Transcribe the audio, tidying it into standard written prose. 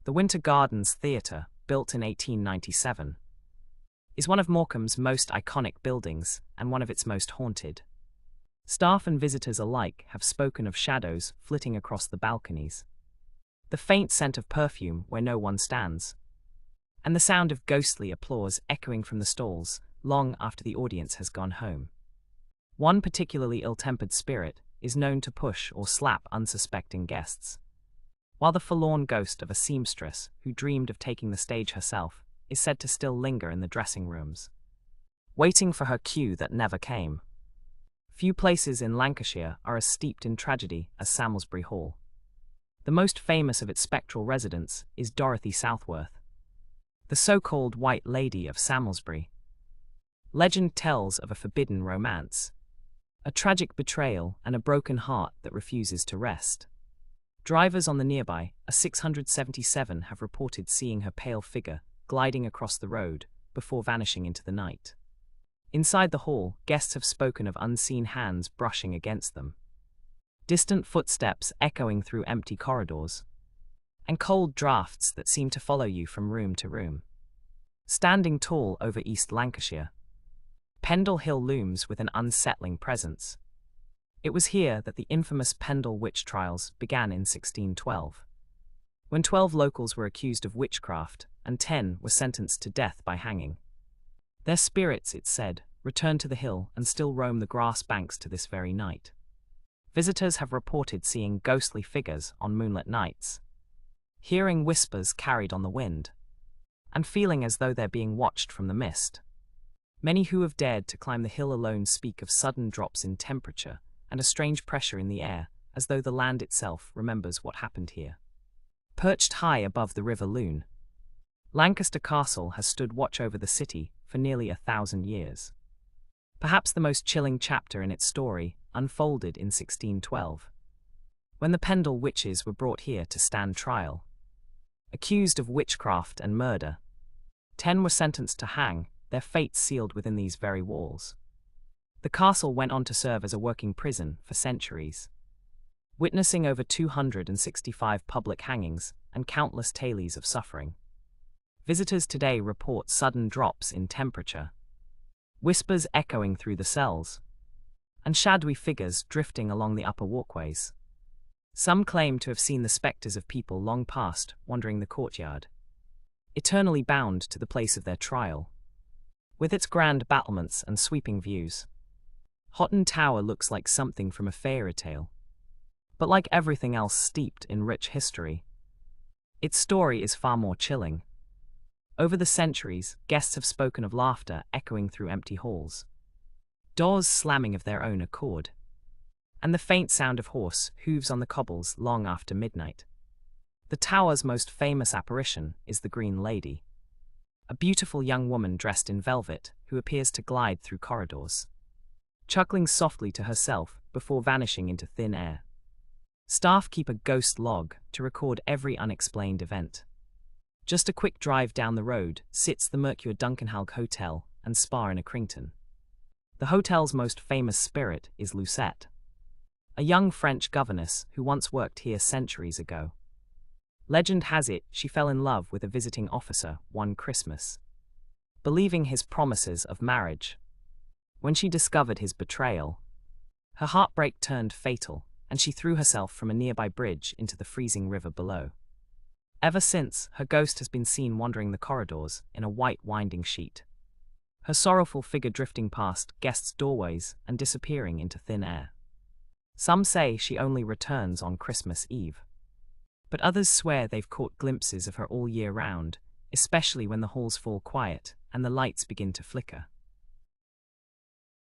The Winter Gardens Theatre, built in 1897, is one of Morecambe's most iconic buildings and one of its most haunted. Staff and visitors alike have spoken of shadows flitting across the balconies, the faint scent of perfume where no one stands, and the sound of ghostly applause echoing from the stalls long after the audience has gone home. One particularly ill-tempered spirit is known to push or slap unsuspecting guests, while the forlorn ghost of a seamstress who dreamed of taking the stage herself is said to still linger in the dressing rooms, waiting for her cue that never came. Few places in Lancashire are as steeped in tragedy as Samlesbury Hall. The most famous of its spectral residents is Dorothy Southworth, the so-called White Lady of Samlesbury. Legend tells of a forbidden romance, a tragic betrayal, and a broken heart that refuses to rest. Drivers on the nearby A677 have reported seeing her pale figure gliding across the road before vanishing into the night. Inside the hall, guests have spoken of unseen hands brushing against them, distant footsteps echoing through empty corridors, and cold draughts that seem to follow you from room to room. Standing tall over East Lancashire, Pendle Hill looms with an unsettling presence. It was here that the infamous Pendle witch trials began in 1612, when 12 locals were accused of witchcraft and 10 were sentenced to death by hanging. Their spirits, it's said, return to the hill and still roam the grass banks to this very night. Visitors have reported seeing ghostly figures on moonlit nights, hearing whispers carried on the wind, and feeling as though they're being watched from the mist. Many who have dared to climb the hill alone speak of sudden drops in temperature and a strange pressure in the air, as though the land itself remembers what happened here. Perched high above the River Lune, Lancaster Castle has stood watch over the city for nearly 1,000 years. Perhaps the most chilling chapter in its story unfolded in 1612, when the Pendle witches were brought here to stand trial. Accused of witchcraft and murder, 10 were sentenced to hang, their fates sealed within these very walls. The castle went on to serve as a working prison for centuries, witnessing over 265 public hangings and countless tales of suffering. Visitors today report sudden drops in temperature, whispers echoing through the cells, and shadowy figures drifting along the upper walkways. Some claim to have seen the spectres of people long past wandering the courtyard, eternally bound to the place of their trial. With its grand battlements and sweeping views, Hoghton Tower looks like something from a fairy tale. But like everything else steeped in rich history, its story is far more chilling. Over the centuries, guests have spoken of laughter echoing through empty halls, doors slamming of their own accord, and the faint sound of horse hooves on the cobbles long after midnight. The tower's most famous apparition is the Green Lady, a beautiful young woman dressed in velvet who appears to glide through corridors, chuckling softly to herself before vanishing into thin air. Staff keep a ghost log to record every unexplained event. Just a quick drive down the road sits the Mercure Duncanhalgh Hotel and Spa in Accrington. The hotel's most famous spirit is Lucette, a young French governess who once worked here centuries ago. Legend has it she fell in love with a visiting officer one Christmas, believing his promises of marriage. When she discovered his betrayal, her heartbreak turned fatal, and she threw herself from a nearby bridge into the freezing river below. Ever since, her ghost has been seen wandering the corridors in a white winding sheet, her sorrowful figure drifting past guests' doorways and disappearing into thin air. Some say she only returns on Christmas Eve, but others swear they've caught glimpses of her all year round, especially when the halls fall quiet and the lights begin to flicker.